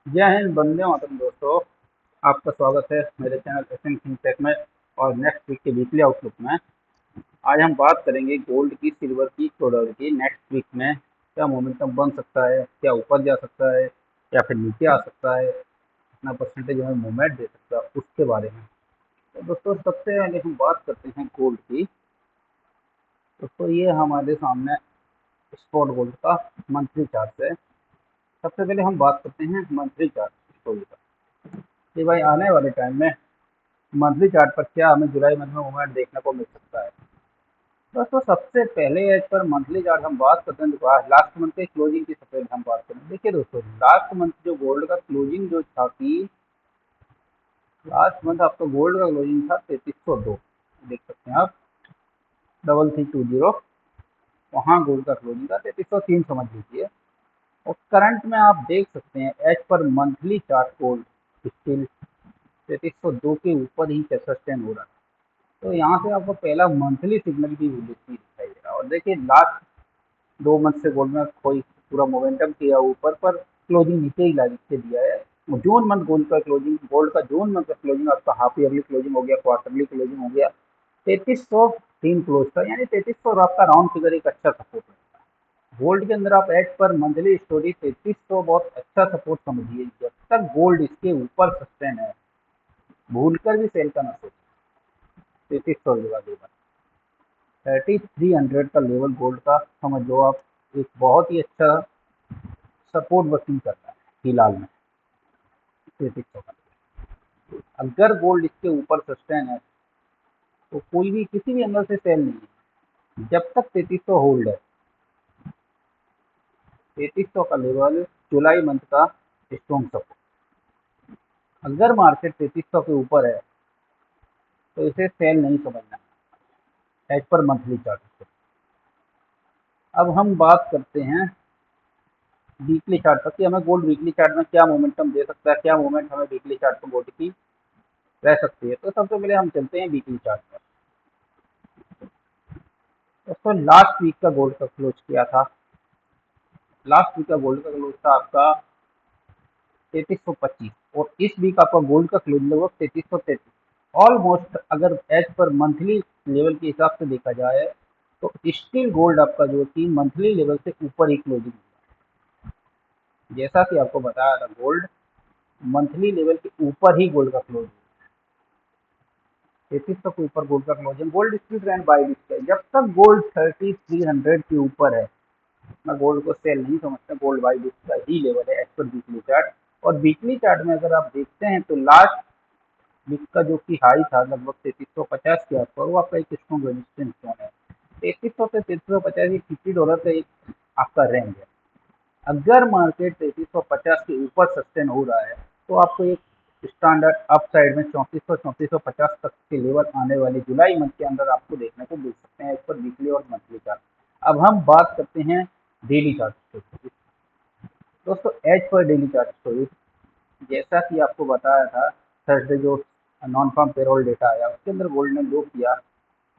जय हिंद, वंदे मातरम दोस्तों। आपका स्वागत है मेरे चैनल एसएन फिनटेक में और नेक्स्ट वीक के वीकली आउटलुक में। आज हम बात करेंगे गोल्ड की, सिल्वर की, डॉलर की। नेक्स्ट वीक में क्या मोमेंटम बन सकता है, क्या ऊपर जा सकता है या फिर नीचे आ सकता है, कितना परसेंटेज हमें मूवमेंट दे सकता है, उसके बारे में। तो दोस्तों सबसे पहले हम बात करते हैं गोल्ड की। दोस्तों ये हमारे सामने स्पॉट गोल्ड का मंथली चार्ट है। सबसे पहले हम बात करते हैं मंथली चार्ट स्टोरी का कि भाई आने वाले टाइम में मंथली चार्ट पर क्या हमें जुलाई मंथ में मूवमेंट देखने को मिल सकता है। दोस्तों सबसे पहले एज पर मंथली चार्ट हम बात करते हैं तो लास्ट मंथ के क्लोजिंग की सबसे पहले हम बात करें। देखिए दोस्तों, लास्ट मंथ जो गोल्ड का क्लोजिंग जो था कि लास्ट मंथ आपका गोल्ड का क्लोजिंग था 3302। देख सकते हैं आप, 3320। वहाँ गोल्ड का क्लोजिंग था 3303 समझ लीजिए। और करंट में आप देख सकते हैं as per monthly chart gold still 3302 के ऊपर ही सस्टेन हो रहा है। तो यहाँ से आपको पहला मंथली सिग्नल की विजिबिलिटी दिखाई दे रहा है। और देखिए लास्ट 2 मंथ से गोल्ड में कोई पूरा मोमेंटम किया ऊपर पर क्लोजिंग नीचे ही ला के दिया है। जून मंथ गोल्ड का जून मंथ का क्लोजिंग आपका हाफ ईयरली क्लोजिंग हो गया, क्वार्टरली क्लोजिंग हो गया 3303 क्लोज था, यानी 3300 आपका राउंड फिगर एक अच्छा सपोर्ट है। गोल्ड के अंदर आप एज पर मंथली स्टोरी 3300 बहुत अच्छा सपोर्ट समझिए। जब तक गोल्ड इसके ऊपर सस्टेन है, भूलकर भी सेल का ना सोचें। 3300 के बाद 3300 का लेवल गोल्ड का समझ लो आप, एक बहुत ही अच्छा सपोर्ट वर्किंग करता है फिलहाल में 3300 का। अगर गोल्ड इसके ऊपर सस्टेन है तो कोई भी किसी भी एंगल से सेल नहीं है जब तक 3300 होल्ड है। 3300 का लेवल जुलाई मंथ का स्ट्रॉन्ग सपोर्ट। अगर मार्केट 3300 के ऊपर है तो इसे सेल नहीं समझना एज पर मंथली चार्ट। अब हम बात करते हैं वीकली चार्ट पर कि हमें गोल्ड वीकली चार्ट में क्या मोमेंटम दे सकता है, क्या मोमेंट हमें वीकली चार्ट पर गोल्ड की रह सकती है। तो सबसे पहले हम चलते हैं वीकली चार्ट पर। दोस्तों लास्ट वीक का गोल्ड का क्लोज किया था। लास्ट वीक का गोल्ड का क्लोज था आपका 3325 और इस वीक आपका गोल्ड का क्लोज लगभग 3333। ऑलमोस्ट अगर एज पर मंथली लेवल के हिसाब से देखा जाए तो स्टिल गोल्ड आपका जो कि मंथली लेवल से ऊपर ही क्लोजिंग। जैसा कि आपको बताया था, गोल्ड मंथली लेवल के ऊपर ही गोल्ड का क्लोज 3300 के ऊपर गोल्ड का closing. Gold still trend buy है। जब तक गोल्ड 3300 के ऊपर है मैं गोल्ड को सेल नहीं समझता। गोल्ड बाय का ही लेवल है एज पर वीकली चार्ट। और वीकली चार्ट में अगर आप देखते हैं तो लास्ट वीक का जो कि हाई था लगभग 3350 के आसपास, वो आपका एक स्ट्रॉन्ग रेजिस्टेंस जोन है। 3300 से 3350 ये $50 का एक आपका रेंज है। अगर मार्केट 3350 के ऊपर सस्टेन हो रहा है तो आपको एक स्टैंडर्ड अप साइड में 3400 तक के लेवल आने वाले जुलाई मंथ के अंदर आपको देखने को मिल सकते हैं इस पर वीकली और मंथली चार्ट। अब हम बात करते हैं डेली चार्ट। दोस्तों as per daily chart story, जैसा कि आपको बताया था, थर्सडे जो नॉन फार्म पेरोल डेटा आया उसके अंदर गोल्ड ने लो किया।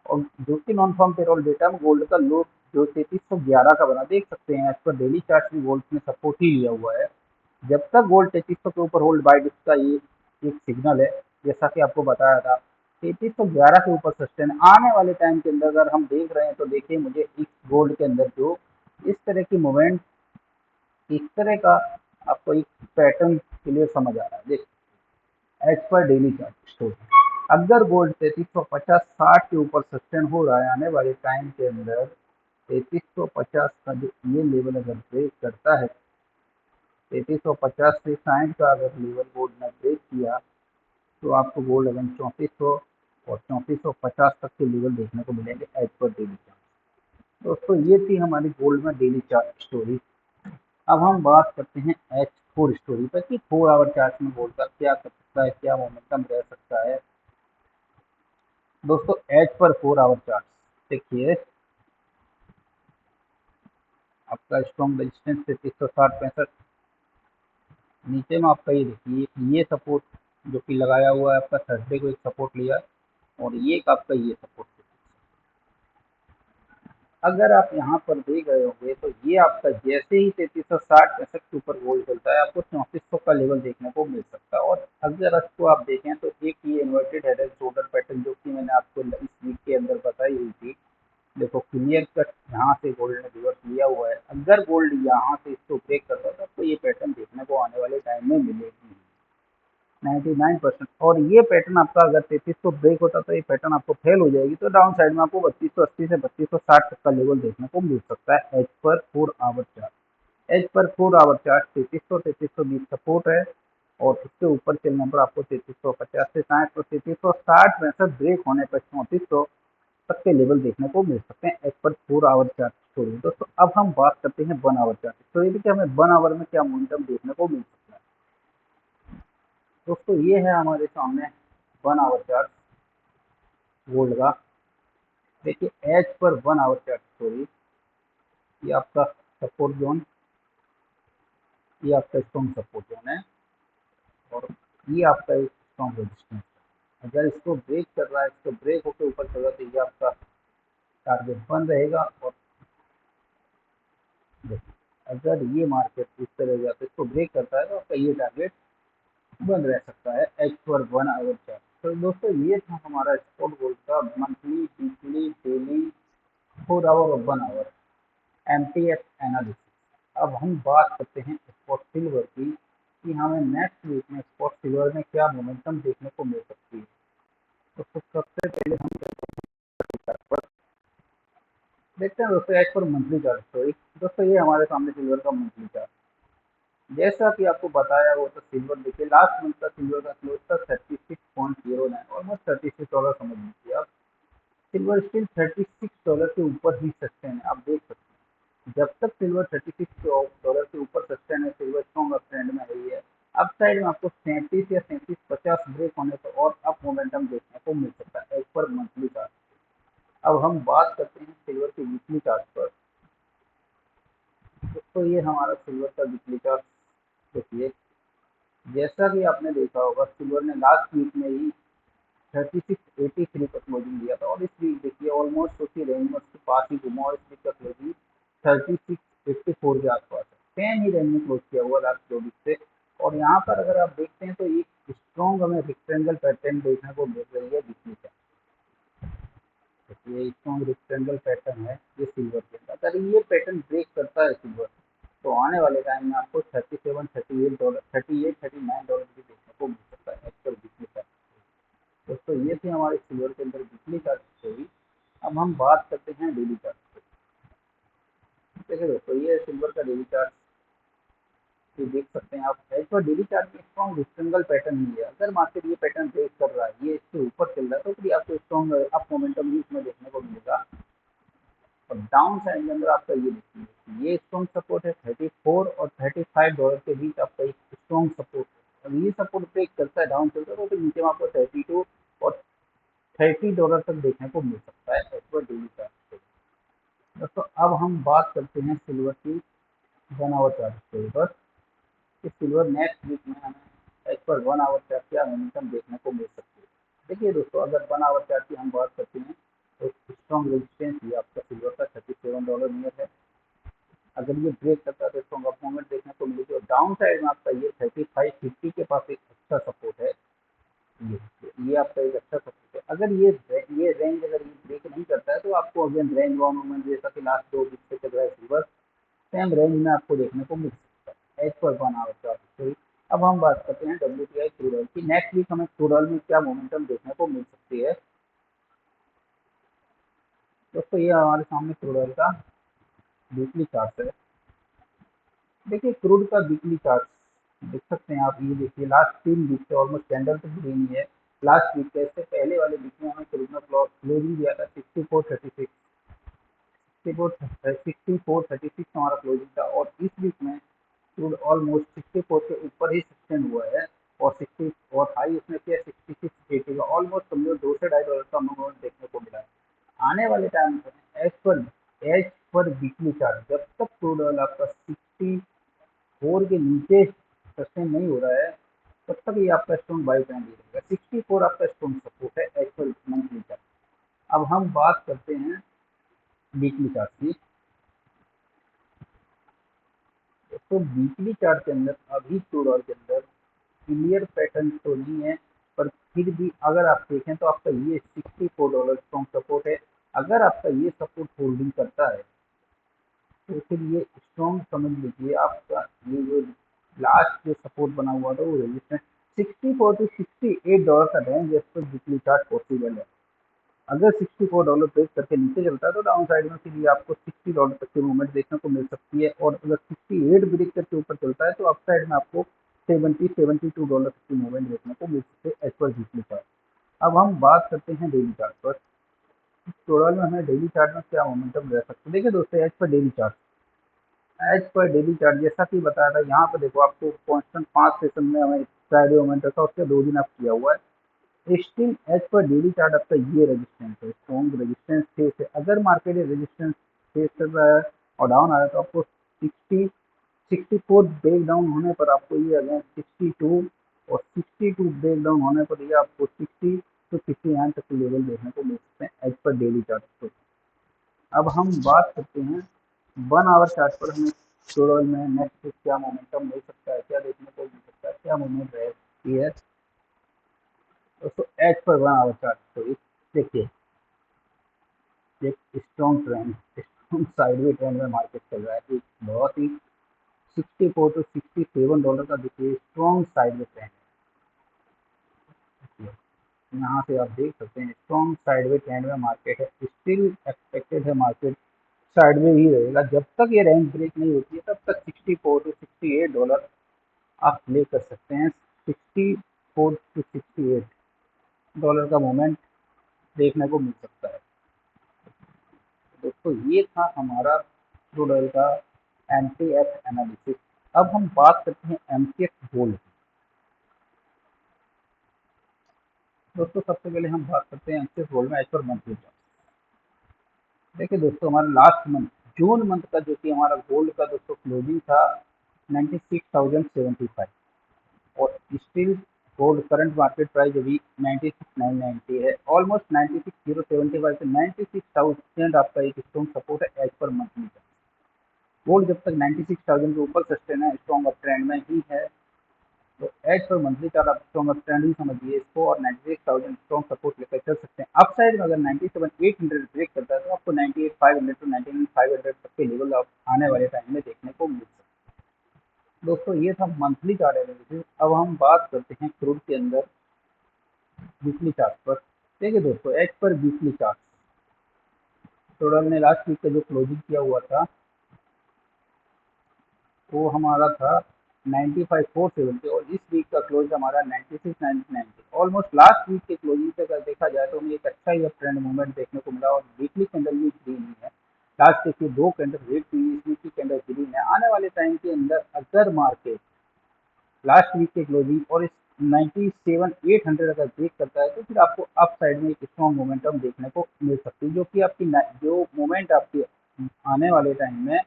और जो कि नॉन फार्म पेरोल डेटा में गोल्ड का लो जो 3311 का बना, देख सकते हैं एज पर डेली चार्ट में गोल्ड ने सपोर्ट ही लिया हुआ है। जब तक गोल्ड 3300 के ऊपर होल्ड बाय का ये एक सिग्नल है। जैसा कि आपको बताया था 3311 के ऊपर सस्टेन आने वाले टाइम के अंदर अगर हम देख रहे हैं तो देखिए मुझे इस गोल्ड के अंदर जो इस तरह की मूवमेंट, इस तरह का आपको एक पैटर्न क्लियर समझ आ रहा है। देखिए as per daily chart story, अगर गोल्ड 3350-60 के ऊपर सस्टेन हो रहा है आने वाले टाइम के अंदर, 3350 का जो ये लेवल अगर ब्रेक करता है, 3350 से 60 का अगर लेवल गोल्ड ने ब्रेक किया तो आपको गोल्ड अगर 3400 और 3450 तक के लेवल देखने को मिलेंगे एज पर डेली चार्ट। दोस्तों ये थी हमारी गोल्ड में डेली चार्ट स्टोरी। अब हम बात करते हैं H4 स्टोरी पर कि 4 आवर चार्ट में गोल्ड का क्या कर सकता है, क्या मोमेंटम रह सकता है। दोस्तों एच पर 4 आवर चार्ट देखिए, आपका स्ट्रॉन्ग रेजिस्टेंस 3360-65। नीचे में आपका ये देखिए ये सपोर्ट जो कि लगाया हुआ है आपका थर्सडे को एक सपोर्ट लिया और ये एक आपका ये सपोर्ट। अगर आप यहाँ पर देख रहे होंगे तो ये आपका जैसे ही 3360 65 के ऊपर गोल्ड चलता है आपको 3400 का लेवल देखने को मिल सकता है। और अगर इसको आप देखें तो एक ये inverted head and shoulder pattern जो कि मैंने आपको इस वीक के अंदर बताई हुई थी, देखो क्लियर कट यहाँ से गोल्ड ने रिवर्स लिया हुआ है। अगर गोल्ड यहाँ से इसको ब्रेक करता है तो आपको ये पैटर्न देखने को आने वाले टाइम में मिलेगी 99%। और ये पैटर्न आपका अगर 3300 ब्रेक होता तो ये पैटर्न आपको फेल हो जाएगी, तो डाउन साइड में आपको 3280 से 3260 तक का लेवल देखने को मिल सकता है as per 4 our chart. As per 4 our chart 3300 3320 support है, और इसके ऊपर चलने पर आपको 3350 से 60 और 3360 में से ब्रेक होने पर 3400 तक के लेवल देखने को मिल सकते हैं as per 4 our chart story. दोस्तों अब हम बात करते हैं 1 आवर चार्ट स्टोरी की, हमें 1 आवर में क्या मोमेंटम देखने को मिल सकता है। दोस्तों ये है हमारे सामने 1 आवर चार्ट गोल्ड का। देखिए एज पर 1 आवर चार्ट स्टोरी, ये आपका सपोर्ट जोन, ये आपका स्ट्रॉन्ग सपोर्ट जोन है, और ये आपका एक स्ट्रॉन्ग रेजिस्टेंस है। अगर इसको ब्रेक कर रहा है, इसको ब्रेक होकर ऊपर चल रहा है तो ये आपका टारगेट बन रहेगा। और देखिए अगर ये मार्केट इस तरह जाता है, इसको ब्रेक करता है तो आपका ये टारगेट बंद रह सकता है एज पर 1 आवर चार्ट। तो दोस्तों ये था हमारा स्पॉट गोल्ड का मंथली वीकली डेली 4 आवर और 1 आवर एमटीएफ एनालिसिस। अब हम बात करते हैं स्पॉट सिल्वर की, कि हमें नेक्स्ट वीक में स्पॉट सिल्वर में क्या मोमेंटम देखने को मिल सकती है। तो सबसे पहले हम चार्ट पर देखते हैं दोस्तों एज पर मंथली चार्ट स्टोरी। दोस्तों ये हमारे सामने सिल्वर का मंथली चार्ट, जैसा कि आपको बताया वो तो सिल्वर देखिए लास्ट मंथ का सिल्वर का क्लोज था 36.09, ऑलमोस्ट $36 समझ लीजिए आप। सिल्वर स्टिल $36 के ऊपर ही सस्टेन है, आप देख सकते हैं। जब तक सिल्वर $36 के ऊपर सस्टेन है, सिल्वर स्ट्रॉन्ग अप ट्रेंड में रही है। अप साइड में आपको 37 या 3750 ब्रेक होने पर और अप मोमेंटम देखने को मिल सकता है एज पर मंथली चार्ट। अब हम बात करते हैं सिल्वर के वीकली चार्ट पर। तो ये हमारा सिल्वर का वीकली चार्ट देखिए, जैसा कि आपने देखा होगा सिल्वर ने लास्ट वीक में ही 3683 का क्लोजिंग दिया था, और इस वीक देखिए ऑलमोस्ट उसी रेंज में उसके पास ही घुमा, और इस वीक का क्लोजिंग 3684 के आसपास है। सेम ही रेंज में क्लोज किया हुआ लास्ट 2 वीक से। और यहाँ पर अगर आप देखते हैं तो एक स्ट्रॉन्ग हमें रेक्टेंगल पैटर्न देखने को मिल रही है वीकली का। ये स्ट्रॉन्ग रेक्टेंगल पैटर्न है ये सिल्वर के अंदर। अगर ये पैटर्न ब्रेक करता है सिल्वर, तो आने वाले टाइम में आपको $37 38 $39 भी देखने को मिल सकता है एज पर वीकली चार्ट। दोस्तों ये थी हमारे सिल्वर के अंदर वीकली चार्ट स्टोरी। अब हम बात करते हैं डेली चार्ट की। देखिए दोस्तों ये सिल्वर का डेली चार्ट, ये देख सकते हैं आप एज पर डेली चार्ट में स्ट्रॉन्ग रेक्टेंगल पैटर्न ही है। अगर मार्केट ये पैटर्न ब्रेक कर रहा है, ये इसके ऊपर चल रहा है, तो फिर आपको स्ट्रॉन्ग अप मोमेंटम भी इसमें देखने को मिलेगा। और डाउन साइड के अंदर आपका ये देखिए, ये स्ट्रॉन्ग सपोर्ट है 34 और $35 के बीच आपका एक स्ट्रॉन्ग सपोर्ट है। और ये सपोर्ट ब्रेक करता है, डाउन चलता है, तो फिर नीचे में आपको 32 और $30 तक देखने को मिल सकता है एज पर डेली चार्ट। दोस्तों अब हम बात करते हैं सिल्वर की 1 आवर चार्ट के ऊपर, कि सिल्वर नेक्स्ट वीक में हमें एज पर 1 आवर चार्ट क्या मोमेंटम देखने को मिल सकती है। देखिए दोस्तों अगर 1 आवर चार्ट की हम बात करते हैं तो स्ट्रॉन्ग रेजिस्टेंस ये आपका सिल्वर का $37 नियर है। अगर ये ब्रेक करता है तो स्ट्रॉन्ग अप मूवमेंट देखने को मिलेगी, और डाउन साइड में आपका ये 3550 के पास एक अच्छा सपोर्ट है। ये आपका एक अच्छा सपोर्ट है। अगर ये रेंज अगर ये ब्रेक नहीं करता है तो आपको अगेन रेंज बाउंड मूवमेंट जैसा कि लास्ट 2 वीक से चल रहा है सिल्वर, सेम रेंज में आपको देखने को मिल सकता है एज पर 1 आवर चार्ट। तो अब हम बात करते हैं WTI क्रूड ऑयल की। नेक्स्ट वीक हमें क्रूड ऑयल में क्या मोमेंटम देखने को मिल सकती है। दोस्तों ये हमारे सामने क्रूड ऑयल का वीकली चार्ट है। देखिए क्रूड का वीकली चार्ट देख सकते हैं आप, ये देखिए लास्ट 3 वीक से ऑलमोस्ट कैंडल तक ग्रीन है। लास्ट वीक के इससे पहले वाले वीक में हमें क्रूड में क्लोजिंग दिया था 6436, 6436 हमारा क्लोजिंग था, और इस वीक में क्रूड ऑलमोस्ट 64 के ऊपर ही सस्टेन हुआ है, और 60 और हाई उसमें किया 6680 का, ऑलमोस्ट समझो $2 से $2.5 का मूवमेंट देखने को मिला है। आने वाले टाइम में एज पर वीकली चार्ट जब तक क्रूड ऑयल आपका 64 के नीचे सस्टेन नहीं हो रहा है, तब तक ये आपका स्ट्रॉन्ग बाई ट्रेंड ही रहेगा। 64 आपका स्ट्रॉन्ग सपोर्ट है एज पर मंथली चार्ट। अब हम बात करते हैं वीकली चार्ट की। तो वीकली चार्ट के अंदर अभी 2 डॉलर के अंदर क्लियर पैटर्न तो नहीं है, पर फिर भी अगर आप देखें तो आपका ये $64 स्ट्रॉन्ग सपोर्ट है। अगर आपका ये सपोर्ट होल्डिंग करता है तो फिर ये स्ट्रॉन्ग समझ लीजिए आपका ये जो लास्ट जो सपोर्ट बना हुआ था वो रेजिस्टेंस $64 to $68 का रेंज इस पर वीकली चार्ट पॉसिबल है। अगर $64 ब्रेक करके नीचे चलता है तो डाउन साइड में फिर ये आपको $60 तक की मूवमेंट देखने को मिल सकती है, और अगर 68 ब्रेक करके ऊपर चलता है तो अप साइड में आपको 72 तक की मूवमेंट देखने को मिल सकती है एज पर वीकली चार्ट। अब हम बात करते हैं डेली चार्ट पर। टोटल में हमें डेली चार्ट में क्या मोमेंटम रह सकते हैं। देखिए दोस्तों, एज पर डेली चार्ट जैसा कि बताया था, यहाँ पर देखो आपको कॉन्स्टेंट 5 सेशन में हमें फ्राइडे मोमेंट रखा, उसके 2 दिन आप किया हुआ है। Still as per daily chart आपका ये रेजिस्टेंस है, स्ट्रॉन्ग रेजिस्टेंस फेस है। अगर मार्केट रेजिस्टेंस फेस कर रहा है और डाउन आ रहा है तो आपको 64 ब्रेक डाउन होने पर आपको ये अगेन 62, और 62 ब्रेक डाउन होने पर ये आपको 60 to 59 तक के लेवल देखने को मिल सकते हैं एज पर डेली चार्ट पे। अब हम बात करते हैं 1 आवर चार्ट पर हमें टोटल में नेक्स्ट क्या मोमेंटम मिल सकता है, क्या देखने को मिल सकता है, क्या मूवमेंट रहती है दोस्तों एज पर 1 आवर चार्ट। तो इस देखिए एक strong trend, strong sideway trend में मार्केट चल रहा है। एक बहुत ही $64 to $67 का देखिए स्ट्रॉन्ग साइडवे ट्रेंड है। यहाँ से आप देख सकते हैं स्ट्रॉन्ग साइडवे ट्रेंड में मार्केट है। स्टिल एक्सपेक्टेड है मार्केट साइडवे ही रहेगा जब तक ये रेंज ब्रेक नहीं होती है, तब तक $64 to $68 आप प्ले कर सकते हैं। $64 to $68 का मोमेंट देखने को मिल सकता है। दोस्तों ये था हमारा $2 का MTF एनालिसिस। अब हम बात करते हैं MTF गोल्ड। दोस्तों सबसे पहले हम बात करते हैं MTF गोल्ड में एज पर मंथली चार्ट। देखिए दोस्तों, हमारा लास्ट मंथ जून मंथ का जो कि हमारा गोल्ड का दोस्तों क्लोजिंग था 96,075, और still gold current market price अभी 96,990 है। ऑलमोस्ट 96,075 से 96,000 आपका एक स्ट्रॉन्ग सपोर्ट है एज पर मंथली का। गोल्ड जब तक 96,000 के ऊपर सस्टेन है, स्ट्रॉन्ग अप ट्रेंड में ही है, तो एज पर मंथली चार्ट आप स्ट्रॉन्ग अप ट्रेंड ही समझिए इसको, और 96,000 स्ट्रॉन्ग सपोर्ट लेकर चल सकते हैं। अप साइड में अगर 97,800 ब्रेक करता है तो आपको 98,500 to 99,500 तक के लेवल आप आने वाले टाइम में देखने को मिल सकते हैं। दोस्तों ये था मंथली चार्ट एनालिसिस। अब हम बात करते हैं क्रूड के अंदर वीकली चार्ट पर। देखिए दोस्तों, as per weekly chart total ने लास्ट वीक का जो क्लोजिंग किया हुआ था वो हमारा था 95,470, और इस वीक का क्लोज हमारा 96,990। ऑलमोस्ट लास्ट वीक के क्लोजिंग से अगर देखा जाए तो हमें एक अच्छा ही ट्रेंड मूवमेंट देखने को मिला, और वीकली कैंडल भी ग्रीन है। लास्ट वीक की 2 कैंडल रेड थी, इस वीक की कैंडल ग्रीन है। आने वाले टाइम के अंदर अगर मार्केट लास्ट वीक के क्लोजिंग और इस 97,800 अगर ब्रेक करता है तो फिर आपको अप साइड में एक स्ट्रॉन्ग मोमेंटम देखने को मिल सकती है, जो कि आपकी जो मोमेंट आपकी आने वाले टाइम में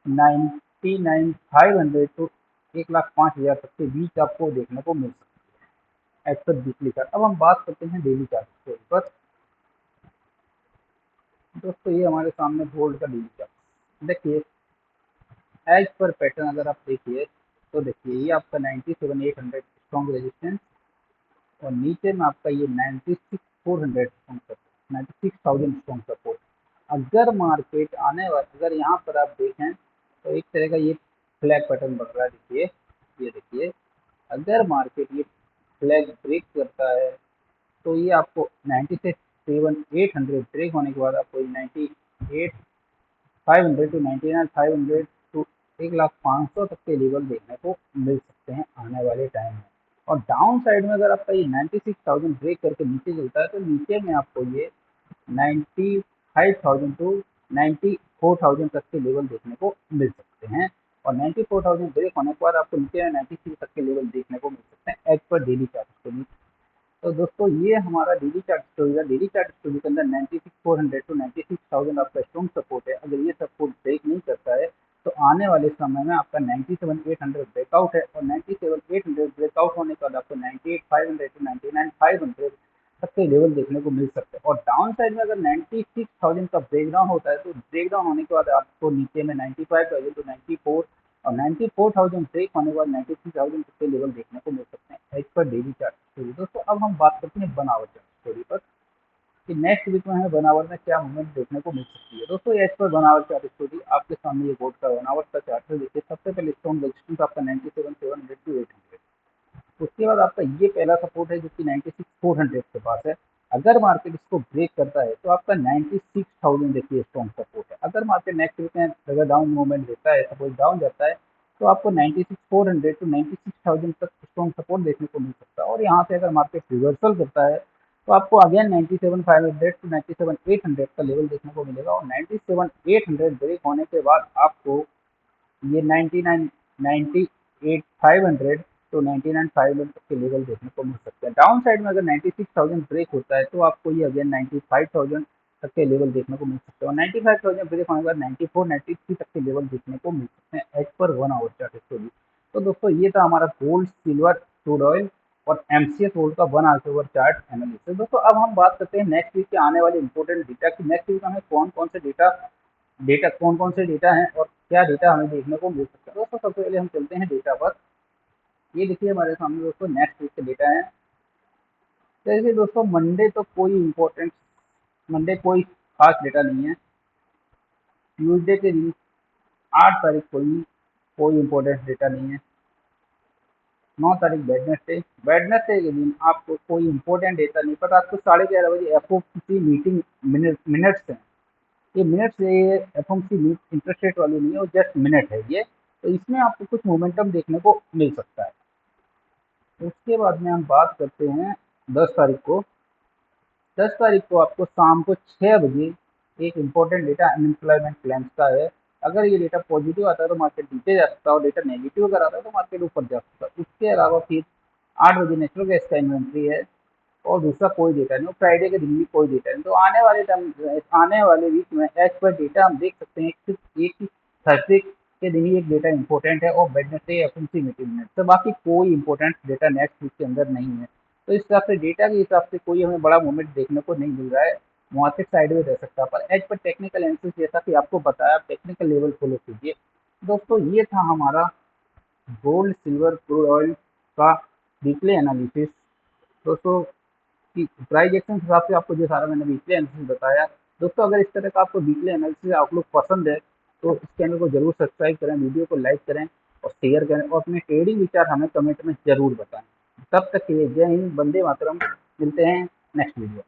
99,500 to 1,05,000 तक के बीच आपको देखने को मिल सकती है एज पर वीकली चार्ट। अब हम बात करते हैं डेली चार्ट के ऊपर। दोस्तों ये हमारे सामने गोल्ड का डेली चार्ट देखिए, एज पर पैटर्न अगर आप देखिए तो देखिए ये आपका 97,800 स्ट्रॉन्ग रेजिस्टेंस, और नीचे में आपका ये 96,400 स्ट्रॉन्ग सपोर्ट, 96,000 स्ट्रॉन्ग सपोर्ट। अगर मार्केट आने वाले अगर यहाँ पर आप देखें तो एक तरह का ये फ्लैग पैटर्न बन रहा है। देखिए ये देखिए, अगर मार्केट ये फ्लैग ब्रेक करता है तो ये आपको 97,800 ब्रेक होने के बाद आपको 98,500 to 99,500 टू 1,05,000 तक के लेवल देखने को मिल सकते हैं आने वाले टाइम में। और डाउन साइड में अगर आपका ये 96,000 ब्रेक करके नीचे चलता है तो नीचे में आपको ये 95,000 टू 94,000 तक के लेवल देखने को मिल सकते हैं, और 94,000 ब्रेक होने के बाद आपको नीचे में 96 तक के लेवल देखने को मिल सकते हैं as per daily chart story. तो दोस्तों ये हमारा डेली चार्ट स्टोरी है। डेली चार्ट स्टोरी के अंदर 96,400 टू 96,000 आपका स्ट्रॉन्ग सपोर्ट है। अगर ये सपोर्ट ब्रेक नहीं करता है तो आने वाले समय में आपका 97,800 ब्रेकआउट है, और 97,800 ब्रेकआउट होने के बाद आपको 98,500 टू 99,500 तक के लेवल देखने को मिल सकते हैं। और डाउन साइड में अगर 96,000 का ब्रेकडाउन होता है तो ब्रेकडाउन होने के बाद आपको नीचे में 95,000 टू 94 और 94,000 ब्रेक होने के बाद 93,000 के लेवल देखने को मिल सकते हैं as per daily chart story. दोस्तों अब हम बात करते हैं 1 आवर चार्ट स्टोरी पर कि नेक्स्ट वीक में हमें 1 आवर में क्या मूवमेंट देखने को मिल सकती है। दोस्तों एज पर 1 आवर चार्ट स्टोरी आपके सामने ये गोल्ड का 1 आवर का चार्ट है। देखिए सबसे पहले स्ट्रॉन्ग रेजिस्टेंस आपका 97,700 टू 800, उसके बाद आपका ये पहला सपोर्ट है जो कि 96,400 के पास है। अगर मार्केट इसको ब्रेक करता है तो आपका 96,000 देखिए स्ट्रॉन्ग सपोर्ट है। अगर मार्केट नेक्स्ट वीक में अगर डाउन मूवमेंट देता है, सपोज डाउन जाता है, तो आपको 96,400 टू 96,000 तक स्ट्रॉन्ग सपोर्ट देखने को मिल सकता है। और यहाँ से अगर मार्केट रिवर्सल करता है तो आपको अगेन 97,500 टू 97,800 का लेवल देखने को मिलेगा। और 97,800 ब्रेक होने के बाद आपको ये 99 98,500 तो 99,500 तक के लेवल देखने को मिल सकते हैं। डाउन साइड में अगर 96,000 ब्रेक होता है तो आपको ये अगेन 95,000 तक के लेवल देखने को मिल सकते हैं। और 95,000 ब्रेक होने के बाद 94 93 तक के लेवल देखने को मिल सकते हैं as per 1 our chart story. तो दोस्तों ये था हमारा गोल्ड, सिल्वर, क्रूड ऑयल और एमसीएक्स गोल्ड का 1 आवर चार्ट एनालिसिस। दोस्तों अब हम बात करते हैं नेक्स्ट वीक के आने वाले इंपॉर्टेंट डेटा कि नेक्स्ट वीक हमें कौन कौन से डेटा डेटा कौन कौन से डेटा हैं और क्या डेटा हमें देखने को मिल सकता है। दोस्तों सबसे पहले हम चलते हैं डेटा पर। ये देखिए हमारे सामने दोस्तों नेक्स्ट वीक के डेटा है। जैसे दोस्तों मंडे कोई खास डेटा नहीं है। ट्यूसडे के दिन 8 तारीख कोई इम्पोर्टेंट डेटा नहीं है। 9 तारीख वेडनेसडे के दिन आपको कोई इम्पोर्टेंट डेटा नहीं पता। आपको 11:30 बजे एफओसी मीटिंग मिनट्स हैं। ये मिनट से ये एफओमसी इंटरेस्ट रेट वाली नहीं है, वो जस्ट मिनट है ये। तो इसमें आपको कुछ मोमेंटम देखने को मिल सकता है। उसके बाद में हम बात करते हैं 10 तारीख को। 10 तारीख को आपको शाम को 6 बजे एक इम्पोर्टेंट डेटा अनएम्प्लॉयमेंट क्लेम्स का है। अगर ये डेटा पॉजिटिव आता है तो मार्केट नीचे जा सकता है और डेटा नेगेटिव अगर आता है तो मार्केट ऊपर जा सकता है। उसके अलावा फिर 8 बजे नेचुरल गैस का इन्वेंट्री है और दूसरा कोई डेटा नहीं। फ्राइडे के दिन भी कोई डेटा नहीं। तो आने वाले वीक में एज पर डेटा हम देख सकते हैं सिर्फ एक ही थर्सडे के दिन ही एक डेटा इंपॉर्टेंट है और वेडनेसडे एफओमसी मीटिंग में। तो बाकी कोई इंपॉर्टेंट डेटा नेक्स्ट वीक के अंदर नहीं है। तो इस हिसाब से डेटा के हिसाब से कोई हमें बड़ा मूवमेंट देखने को नहीं मिल रहा है। मार्केट साइड में रह सकता है, पर एज पर टेक्निकल एनालिसिस जैसा कि आपको बताया टेक्निकल लेवल फॉलो कीजिए। दोस्तों ये था हमारा गोल्ड, सिल्वर, क्रूड ऑयल का वीकली एनालिसिस। दोस्तों कि प्राइस एक्शन के हिसाब से आपको जो सारा मैंने वीकली एनालिसिस बताया। दोस्तों अगर इस तरह का आपको वीकली एनालिसिस आउटलुक पसंद है तो इस चैनल को जरूर सब्सक्राइब करें, वीडियो को लाइक करें और शेयर करें और अपने ट्रेडिंग विचार हमें कमेंट में जरूर बताएं। तब तक के लिए जय हिंद, वंदे मातरम। मिलते हैं नेक्स्ट वीडियो।